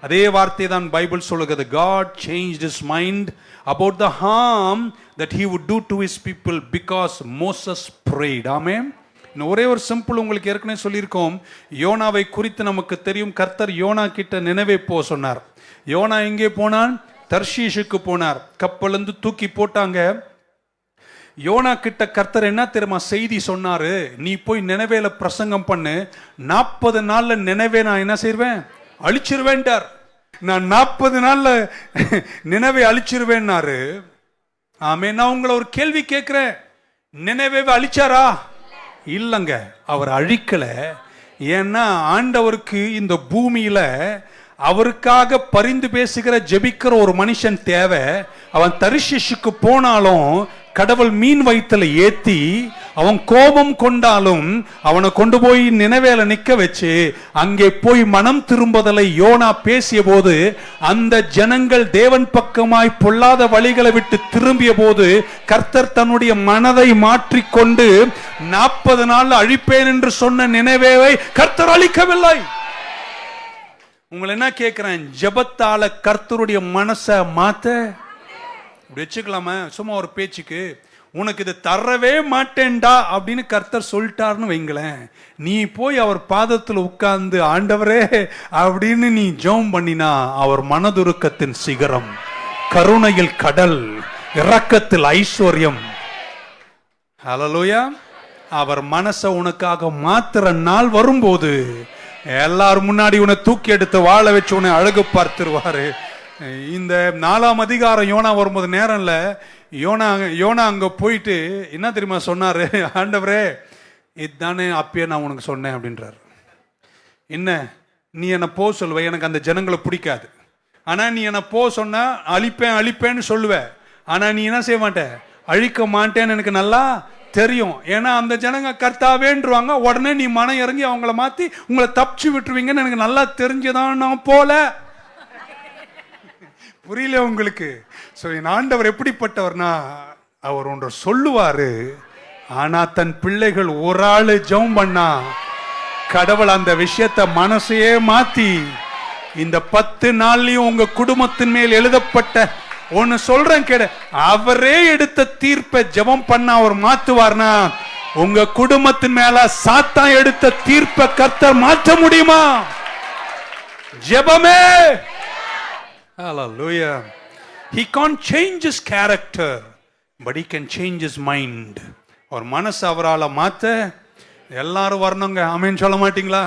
அதே வார்த்தை தான் பைபிள் சொல்லுகிறது. God changed his mind about the harm that he would do to his people because Moses prayed. ஆமென். ஒரே ஒரு சிம்பிள் உங்களுக்கு ஏற்கனவே சொல்லியிருக்கோம். யோனாவை குறித்து நமக்கு தெரியும். கர்த்தர் யோனா கிட்ட நினைவே போ சொன்னார். யோனா எங்கே போனான்? தர்ஷீஷுக்கு போனார். கப்பலிருந்து தூக்கி போட்டாங்க. யோனா கிட்ட கர்த்தர் என்ன தெரியுமா செய்தி சொன்னாரு? நீ போய் நினைவேல பிரசங்கம் பண்ணு, 40 நாள்ல நினைவே நான் என்ன செய்வேன்? அழிச்சிருவேன்டார். நான் 40 நாள்ல நினைவே அழிச்சிருவேன்னாரு. ஆமே. நான் உங்களை ஒரு கேள்வி கேட்கிறேன், நினைவே அழிச்சாரா? இல்லங்க, அவர் அழிக்கல. ஏன்னா ஆண்டவருக்கு இந்த பூமியில அவருக்காக பரிந்து பேசுகிற ஜெபிக்கிற ஒரு மனுஷன் தேவை. அவன் தர்ஷீஷுக்கு போனாலும் கடவுள் மீன் வயிற்றுல ஏத்தி, அவன் கோபம் கொண்டாலும் அவனை கொண்டு போய் நினைவேல நிக்க வச்சு அங்கே போய் மனம் திரும்புதலை யோனா பேசிய போது அந்த ஜனங்கள் தேவன் பக்கமாய் பொல்லாத வழிகளை விட்டு திரும்பிய போது கர்த்தர் தன்னுடைய மனதை மாற்றிக்கொண்டு 40 நாள் அழிப்பேன் என்று சொன்ன நினைவேவை கர்த்தர் அழிக்கவில்லை. உங்களை என்ன கேட்கிறேன்? ஜெபத்தால கர்த்தருடைய மனசை மாத்த இப்படி வச்சுக்கலாமா? சும்மா ஒரு பேச்சுக்கு, உனக்கு இது தரவே மாட்டேன்டா அப்படின்னு கர்த்தர் சொல்லிட்டாருன்னு வைங்களேன், நீ போய் அவர் பாதத்தில் உட்கார்ந்து ஆண்டவரே அப்படின்னு நீ ஜெபம் பண்ணினா, அவர் மனதுருக்கத்தின் சிகரம், கருணையில் கடல், இரக்கத்தில் ஐஸ்வர்யம், ஹல்லேலூயா, அவர் மனசை உனக்காக மாத்துற நாள் வரும்போது எல்லாரும் முன்னாடி உன்னை தூக்கி எடுத்து வாழ வச்சு உன்னை அழகு பார்த்துருவாரு. இந்த 4ஆம் அதிகாரம் யோனா வரும்போது நேரம் இல்லை, யோனா அங்க போயிட்டு என்ன தெரியுமா சொன்னாரு? ஆண்டவரே இதுதானே அப்பயே நான் உனக்கு சொன்னேன் அப்படின்றாரு. என்ன நீ என்ன போ சொல்லுவ, எனக்கு அந்த ஜனங்களை பிடிக்காது, ஆனா நீ என்ன போ சொன்னா அழிப்பேன்னு சொல்லுவ, ஆனா நீ என்ன செய்ய மாட்ட, அழிக்க மாட்டேன்னு எனக்கு நல்லா தெரியும். ஏன்னா அந்த ஜனங்க கர்த்தாவேன்றுவாங்க, உடனே நீ மனம் இறங்கி அவங்கள மாத்தி உங்களை தப்பிச்சு விட்டுருவீங்கன்னு எனக்கு நல்லா தெரிஞ்சுதான் நான் போல. புரியல உங்களுக்கு? ஸோ என் ஆண்டவர் எப்படிப்பட்டவர்னா, அவர் ஒன்று சொல்லுவாரு, ஆனா தன் பிள்ளைகள் ஒரு ஆளு ஜெபம் பண்ணா கடவுள் அந்த விஷயத்தை மனசையே மாத்தி இந்த 10 நாள்லயும் உங்க குடும்பத்தின் மேல் எழுதப்பட்ட ஒன்னு சொல்றேன் கேடு, அவரே எடுத்த தீர்ப்பை ஜெபம் பண்ண அவர் மாத்துவார்னா, உங்க குடும்பத்தின் மேல சாத்தான் எடுத்த தீர்ப்பை கர்த்தர் மாற்ற முடியுமா? ஜெபமே. Hallelujah. He can't change his character, but he can change his mind. ஒரு மனசு அவரால் மாத்த எல்லாரும் வரணுங்க. ஆமென் சொல்ல மாட்டீங்களா?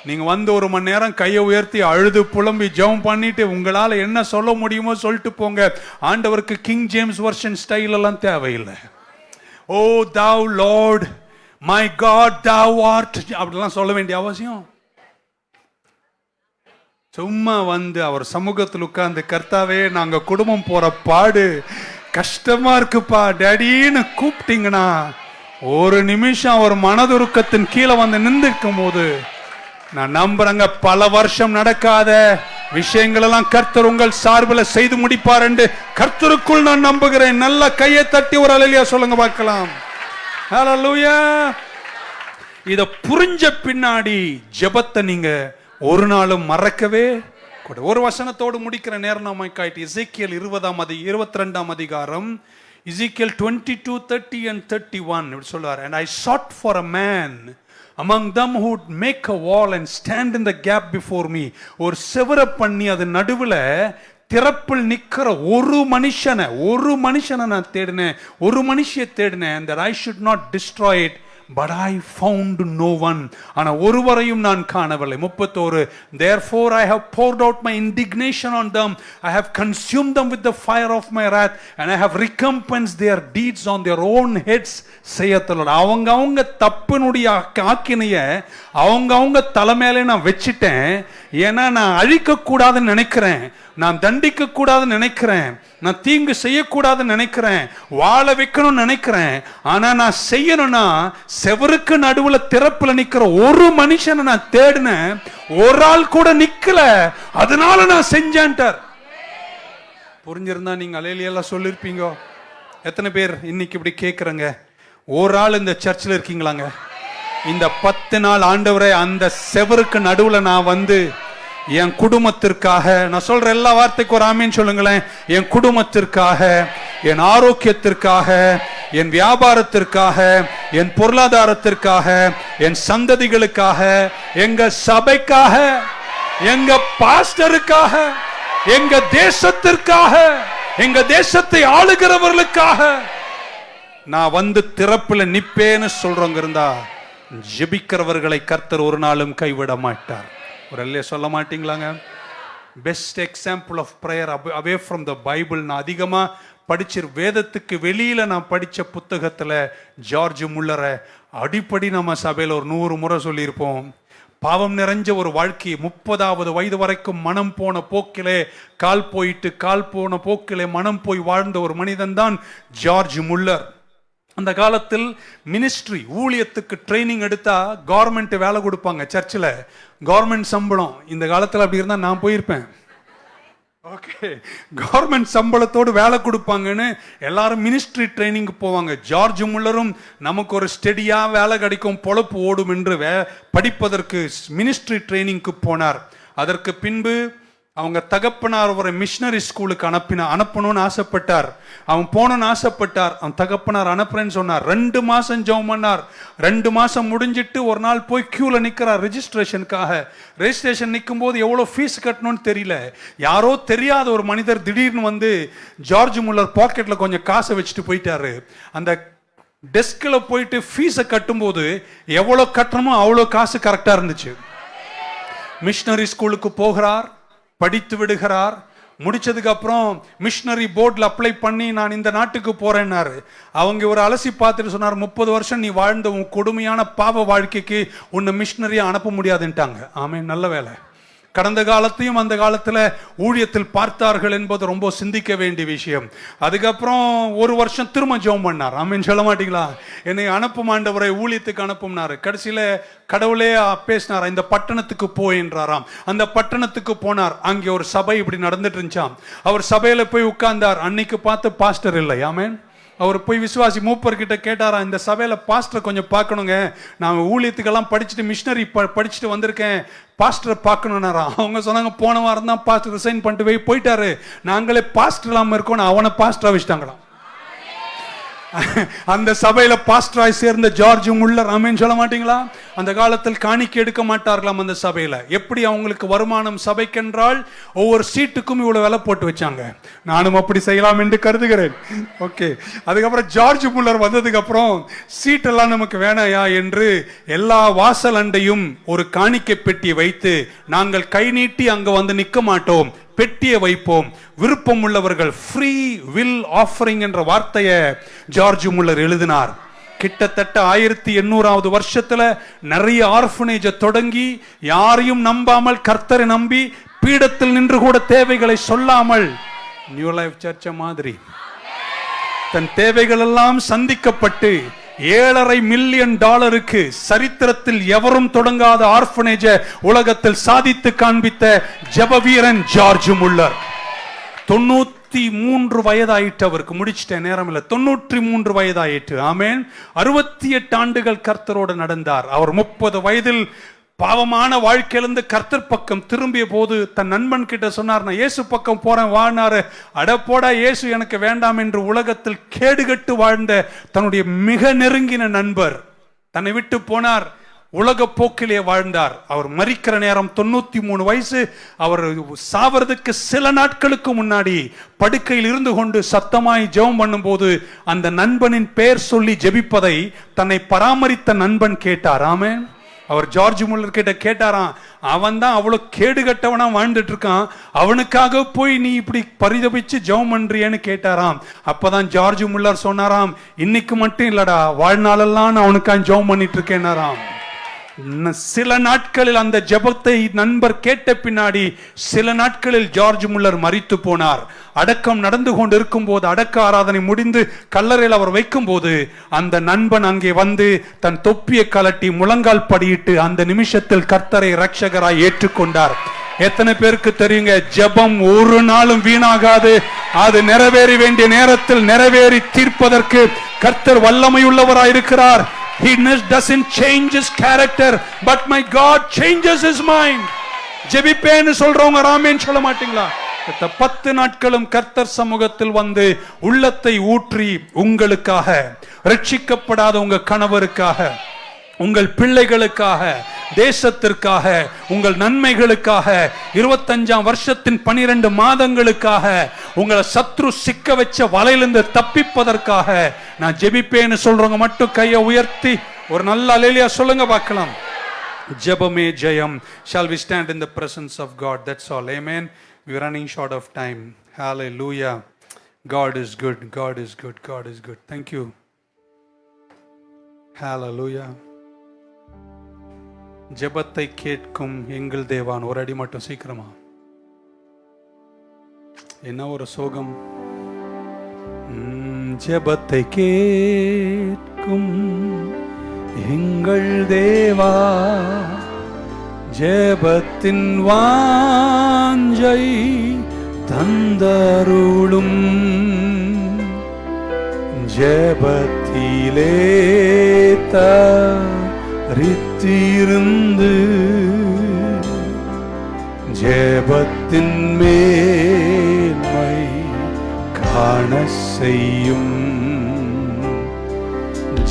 நீங்க வந்து 1 மணி நேரம் கையை உயர்த்தி அழுது புலம்பி ஜெபம் பண்ணிட்டு உங்களால என்ன சொல்ல முடியுமோ சொல்லிட்டு போங்க. ஆண்டவருக்கு கிங் ஜேம்ஸ் வெர்ஷன் ஸ்டைல் எல்லாம் தேவையில்லை. ஓ thou Lord my God thou art அப்படிலாம் சொல்ல வேண்டிய அவசியம். சும்மா வந்து அவர் சமூகத்தில் உட்கார்ந்து, கர்த்தாவே நாங்க குடும்பம் போற பாடு கஷ்டமா இருக்குப்பா டேடின்னு கூப்பிட்டீங்கன்னா, ஒரு நிமிஷம் அவர் மனதுருக்கத்தின் கீழே வந்து நின்றுக்கும் போது நான் நம்புறேங்க, பல வருஷம் நடக்காத விஷயங்கள் எல்லாம் கர்த்தர் உங்கள் சார்பில் செய்து முடிப்பார் என்று கர்த்தருக்குள் நான் நம்புகிறேன். நல்ல கையை தட்டி ஒரு அல்லேலூயா சொல்லுங்க பார்க்கலாம். ஹல்லேலூயா. இத புரிஞ்ச பின்னாடி ஜெபத்தை நீங்க ஒரு நாளும் மறக்கவே கூட. ஒரு வசனத்தோடு முடிக்கிற நேரம் நமக்காயிட்டு. எசேக்கியேல் 22ஆம் அதிகாரம், எசேக்கியேல் 22:30 and 31 இப்படி சொல்றார். And I sought for a man among them who would make a wall and stand in the gap before me. ஒரு செவர பண்ணி அது நடுவுல திறப்பில் நிக்கிற ஒரு மனுஷனை நான் தேடினேன், ஒரு மனுஷியை தேடினேன். and that I should not destroy it, but I found no one. ஆனா ஒருவரையும் நான் காணவில்லை. 31 Therefore I have poured out my indignation on them, I have consumed them with the fire of my wrath, and I have recompensed their deeds on their own heads, saith the Lord. அவங்க தப்பினுடைய ஆக்கினைய அவங்க தலைமையில நான் வச்சிட்டேன். ஏன்னா நான் அழிக்க கூடாதுன்னு நினைக்கிறேன், நான் தண்டிக்க கூடாதுன்னு நினைக்கிறேன், நான் தீங்கு செய்யக்கூடாதுன்னு நினைக்கிறேன், வாழ வைக்கணும்னு நினைக்கிறேன். ஆனா நான் செய்யணும்னா செவருக்கு நடுவுல திறப்புல நிக்கிற ஒரு மனுஷனை நான் தேடினேன், ஒரு ஆள் கூட நிக்கல, அதனால நான் செஞ்சேன்ட்டார். புரிஞ்சிருந்தா நீங்க அல்லேலூயா சொல்லிருப்பீங்க. எத்தனை பேர் இன்னைக்கு இப்படி கேட்கறங்க? ஒரு ஆள் இந்த சர்ச்சில் இருக்கீங்களாங்க? இந்த 10 நாள் ஆண்டவரே அந்த செவருக்கு நடுவுல நான் வந்து என் குடும்பத்திற்காக, நான் சொல்ற எல்லா வார்த்தைக்கு ஒரு ஆமீன் சொல்லுங்களேன். என் குடும்பத்திற்காக, என் ஆரோக்கியத்திற்காக, என் வியாபாரத்திற்காக, என் பொருளாதாரத்திற்காக, என் சந்ததிகளுக்காக, எங்க சபைக்காக, எங்க பாஸ்டருக்காக, எங்க தேசத்திற்காக, எங்க தேசத்தை ஆளுகிறவர்களுக்காக நான் வந்து திறப்புல நிப்பேன்னு சொல்றவங்க இருந்தா, ஜெபிக்கிறவர்களை கர்த்தர் ஒரு நாளும் கைவிட மாட்டார். ஒரு அல்லே சொல்ல மாட்டீங்களாங்க? Best example of prayer away from the Bible. நான் அதிகமா படிச்ச வேதத்துக்கு வெளியில நான் படிச்ச புத்தகத்துல ஜார்ஜ் முல்லரை அடிப்படை நம்ம சபையில ஒரு 100 முறை சொல்லியிருப்போம். பாவம் நிறைஞ்ச ஒரு வாழ்க்கை, 30வது வயது வரைக்கும் மனம் போன போக்கிலே கால் போன போக்கிலே மனம் போய் வாழ்ந்த ஒரு மனிதன் தான் ஜார்ஜ் முல்லர். அந்த காலத்தில் மினிஸ்ட்ரி ஊழியத்துக்கு ட்ரைனிங் எடுத்தா கவர்மெண்ட் வேலை கொடுப்பாங்க, சர்ச்சில் கவர்மெண்ட் சம்பளம். இந்த காலத்தில் அப்படி இருந்தால் நான் போயிருப்பேன். ஓகே, கவர்மெண்ட் சம்பளத்தோடு வேலை கொடுப்பாங்கன்னு எல்லாரும் மினிஸ்ட்ரி ட்ரைனிங்க்கு போவாங்க. ஜார்ஜ் முல்லரும் நமக்கு ஒரு ஸ்டெடியா வேலை கிடைக்கும், பொழப்பு ஓடும் என்று படிப்பதற்கு மினிஸ்ட்ரி ட்ரைனிங்க்கு போனார். அதற்கு பின்பு அவங்க தகப்பனார் ஒரு மிஷனரி ஸ்கூலுக்கு அனுப்பணும்னு ஆசைப்பட்டார். அவன் போகணும்னு ஆசைப்பட்டார். அவன் தகப்பனார் அனுப்புறேன்னு சொன்னார். 2 மாசம் ஜெபம் பண்ணார். 2 மாசம் முடிஞ்சிட்டு ஒரு நாள் போய் கியூல நிற்கிறார் ரெஜிஸ்ட்ரேஷனுக்காக. ரெஜிஸ்ட்ரேஷன் நிற்கும் போது எவ்வளோ ஃபீஸ் கட்டணும்னு தெரியல. யாரோ தெரியாத ஒரு மனிதர் திடீர்னு வந்து ஜார்ஜ் முல்லர் பாக்கெட்ல கொஞ்சம் காசை வச்சுட்டு போயிட்டாரு. அந்த டெஸ்கில் போயிட்டு ஃபீஸை கட்டும்போது எவ்வளோ கட்டணுமோ அவ்வளோ காசு கரெக்டாக இருந்துச்சு. மிஷனரி ஸ்கூலுக்கு போகிறார், படித்து விடுகிறார். முடிச்சதுக்கு அப்புறம் மிஷனரி போர்டில் அப்ளை பண்ணி நான் இந்த நாட்டுக்கு போறேன்னாரு. அவங்க ஒரு அலசி பார்த்துட்டு சொன்னார், 30 வருஷம் நீ வாழ்ந்த உன் கொடுமையான பாவ வாழ்க்கைக்கு உன்னை மிஷனரியா அனுப்ப முடியாதுன்ட்டாங்க. ஆமே, நல்ல வேலை. கடந்த காலத்தையும் அந்த காலத்தில் ஊழியத்தில் பார்த்தார்கள் என்பது ரொம்ப சிந்திக்க வேண்டிய விஷயம். அதுக்கப்புறம் 1 வருஷம் திரும்ப ஜெபம் பண்ணார். ஆமீன் சொல்ல மாட்டீங்களா? என்னை அனுப்பும் ஆண்டவரை ஊழியத்துக்கு அனுப்பும்னாரு. கடைசியில் கடவுளே பேசினார், இந்த பட்டணத்துக்கு போயின்றாராம். அந்த பட்டணத்துக்கு போனார். அங்கே ஒரு சபை இப்படி நடந்துட்டு இருந்துச்சாம். அவர் சபையில போய் உட்கார்ந்தார். அன்னைக்கு பார்த்து பாஸ்டர் இல்லை. ஆமேன். அவர் போய் விசுவாசி மூப்பர்கிட்ட கேட்டாரா, இந்த சபையில பாஸ்டர் கொஞ்சம் பார்க்கணுங்க, நான் ஊழியத்துக்கெல்லாம் படிச்சுட்டு மிஷனரி படிச்சுட்டு வந்திருக்கேன், பாஸ்டரை பார்க்கணுன்னாரா. அவங்க சொன்னாங்க, போன வாரம் தான் பாஸ்டர் ரிசைன் பண்ணிட்டு போயிட்டாரு, நாங்களே பாஸ்டர் இல்லாமல் இருக்கோம். அவனை பாஸ்டரா வச்சுட்டாங்களாம். அந்த சபையில பாஸ்டராய் சேர்ந்த ஜார்ஜ் முல்லர். ஆமேன் சொல்ல மாட்டீங்களா? அந்த காலத்தில் காணிக்கை எடுக்க மாட்டார்களாம் அந்த சபையில. எப்படி அவங்களுக்கு வருமானம் சபைக்கென்றால் ஒவ்வொரு சீட்டுக்கும் இவ்வளவு விலை போட்டு வச்சாங்க. நானும் அப்படி செய்யலாம் என்று கருதுகிறேன். ஓகே. அதுக்கப்புறம் ஜார்ஜ் முல்லர் வந்ததுக்கு அப்புறம் சீட்டெல்லாம் நமக்கு வேணாயா என்று எல்லா வாசல் அண்டையும் ஒரு காணிக்கை பெட்டி வைத்து, நாங்கள் கை நீட்டி அங்க வந்து நிற்க மாட்டோம், பெட்டியை வைப்போம், விருப்பம் உள்ளவர்கள் ஃப்ரீ வில் ஆஃபரிங் என்ற வார்த்தையை ஜார்ஜ் முல்லர் எழுதினார். கிட்டத்தட்ட 1800வது வருஷத்துல நிறைய ஆர்ஃபனேஜை தொடங்கி, யாரையும் நம்பாமல் கர்த்தரை நம்பி பீடத்தில் நின்று கூட தேவைகளை சொல்லாமல், நியூ லைஃப் சர்ச் மாதிரி தன் தேவைகள் எல்லாம் சந்திக்கப்பட்டு $7.5 மில்லியன் சரித்திரத்தில் எவரும் தொடங்காத ஆர்ஃபனேஜ உலகத்தில் சாதித்து காண்பித்த ஜெப வீரன் ஜார்ஜ் முல்லர். 93 வயதாயிற்று அவருக்கு. முடிச்சிட்டேன், நேரம் இல்லை. 93 வயதாயிற்று. ஆமேன். 68 ஆண்டுகள் கர்த்தரோடு நடந்தார். அவர் 30 வயதில் பாவமான வாழ்க்கையிலிருந்து கர்த்தர் பக்கம் திரும்பிய போது தன் நண்பன் கிட்ட சொன்னார், நான் இயேசு பக்கம் போறேன் வானாரு. அடப்போடா, இயேசு எனக்கு வேண்டாம் என்று உலகத்தில் கேடுகட்டு வாழ்ந்த தன்னுடைய மிக நெருங்கின நண்பர் தன்னை விட்டு போனார். உலக போக்கிலே வாழ்ந்தார். அவர் மரிக்கிற நேரம் 93 வயசு. அவர் சாவறதுக்கு சில நாட்களுக்கு முன்னாடி படுக்கையில் இருந்து கொண்டு சத்தமாய் ஜெபம் பண்ணும் போது அந்த நண்பனின் பெயர் சொல்லி ஜெபிப்பதை தன்னை பராமரித்த நண்பன் கேட்டார். ஆமென். அவர் ஜார்ஜ் முல்லர் கிட்ட கேட்டாராம், அவன் தான் அவ்வளோ கேடுகட்டவனா வாழ்ந்துட்டு இருக்கான், அவனுக்காக போய் நீ இப்படி பரிதபிச்சு ஜெபம் பண்றியன்னு கேட்டாராம். அப்பதான் ஜார்ஜ் முல்லர் சொன்னாராம், இன்னைக்கு மட்டும் இல்லடா, வாழ்நாளெல்லாம் நான் அவனுக்காக ஜெபம் பண்ணிட்டு இருக்கேன்னாராம். சில நாட்களில் அந்த ஜெபத்தை நண்பர் கேட்ட பின்னாடி சில நாட்களில் ஜார்ஜ் முல்லர் மரித்து போனார். அடக்கம் நடந்து கொண்டு இருக்கும் போது, அடக்க ஆராதனை முடிந்து கல்லறையில் அவர் வைக்கும் போது அந்த நண்பன் அங்கே வந்து தன் தொப்பியை கலட்டி முழங்கால் படியிட்டு அந்த நிமிஷத்தில் கர்த்தரை ரட்சகராய் ஏற்றுக்கொண்டார். எத்தனை பேருக்கு தெரியுங்க, ஜெபம் ஒரு நாளும் வீணாகாது. அது நிறைவேற வேண்டிய நேரத்தில் நிறைவேறி தீர்ப்பதற்கு கர்த்தர் வல்லமையுள்ளவராய் இருக்கிறார். He doesn't change his character, but my God changes his mind. ஜெபிப்பேன்னு சொல்றவங்க ஆமென் சொல்ல மாட்டீங்களா? 10 நாட்களும் கர்த்தர் சமூகத்தில் வந்து உள்ளத்தை ஊற்றி உங்களுக்காக, ரட்சிக்கப்படாத உங்க கணவருக்காக, உங்கள் பிள்ளைகளுக்காக, தேசத்திற்காக, உங்கள் நன்மைகளுக்காக, 25ஆம் வருஷத்தின் 12 மாதங்களுக்காக, உங்களை சத்ரு சிக்க வச்ச வலையிலிருந்து தப்பிப்பதற்காக நான் ஜெபிப்பேன்னு சொல்றவங்க மட்டும் கையை உயர்த்தி ஒரு நல்ல அல்லேலூயா சொல்லுங்க பார்க்கலாம். ஜெபமே ஜெயம். Shall we stand in the presence of God? That's all. Amen. We are running short of time. Hallelujah. God is good. God is good. God is good. Thank you. Hallelujah. ஜெபத்தை கேட்கும் எங்கள் தேவான். ஒரு அடி மட்டும் சீக்கிரமா. என்ன ஒரு சோகம். ஜெபத்தை கேட்கும் எங்கள் தேவா, ஜெபத்தின் வாஞ்சை தந்தருளும், ஜெபத்திலே தரித்திருந்து ஜெபத்தின் மேன்மை காண செய்யும்.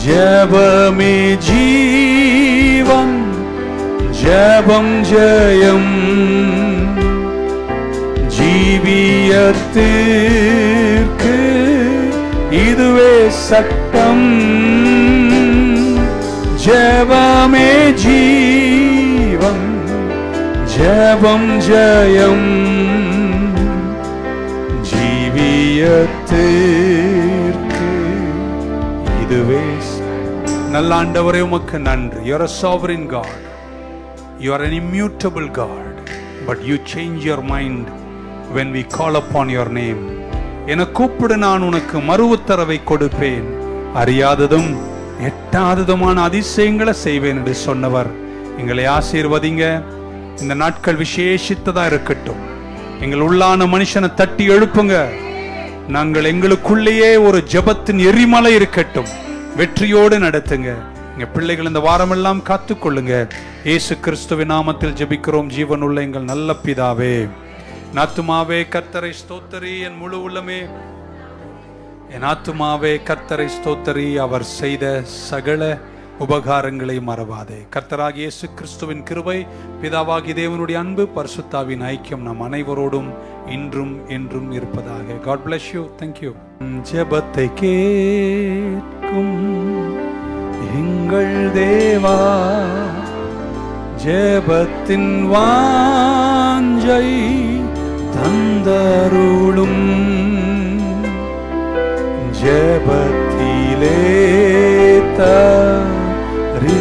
ஜெபமே ஜீவன், ஜெபம் ஜெயம், ஜீவியத்திற்கு இதுவே சட்டம். ஜெபமே ஜீவன், ஜெபம் ஜெயம், ஜீவியத்திற்கு இதுவே. நல்ல ஆண்டவரே, உமக்கு நன்றி. You are a sovereign God. You are an immutable God. But you change your mind when we call upon your name. என கூப்பிடு, நான் உனக்கு மறு உத்தரவை கொடுப்பேன், அறியாததும் எட்டாததுமான அதிசயங்களை செய்வேன் என்று சொன்னவர். எங்களை ஆசீர்வதிங்க. இந்த நாட்கள் விசேஷித்ததா இருக்கட்டும். எங்கள் உள்ளான மனுஷனை தட்டி எழுப்புங்க. நாங்கள் எங்களுக்குள்ளேயே ஒரு ஜெபத்தின் எரிமலை இருக்கட்டும். வெற்றியோடு நடத்துங்க. எங்க பிள்ளைகள் இந்த வாரமெல்லாம் காத்துக்கொள்ளுங்க. இயேசு கிறிஸ்துவின் நாமத்தில் ஜெபிக்கிறோம் ஜீவனுள்ள எங்கள் நல்ல பிதாவே. என் ஆத்துமாவே கர்த்தரை ஸ்தோத்தரி, என் முழு உள்ளமே என் ஆத்துமாவே கர்த்தரை ஸ்தோத்தரி, அவர் செய்த சகல உபகாரங்களை மறவாதே. கர்த்தராகிய இயேசு கிறிஸ்துவின் கிருபை, பிதாவாகிய தேவனுடைய அன்பு, பரிசுத்தாவின் ஐக்கியம் நம் அனைவரோடும் இன்றும் என்றும் இருப்பதாக. God bless you. Thank you. ஜெபத்தை கேட்கும் எங்கள் தேவா, ஜெபத்தின் வாஞ்சை தந்தருளும். ஜெபத்திலே தரித்திருந்து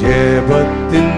ஜெபத்தின்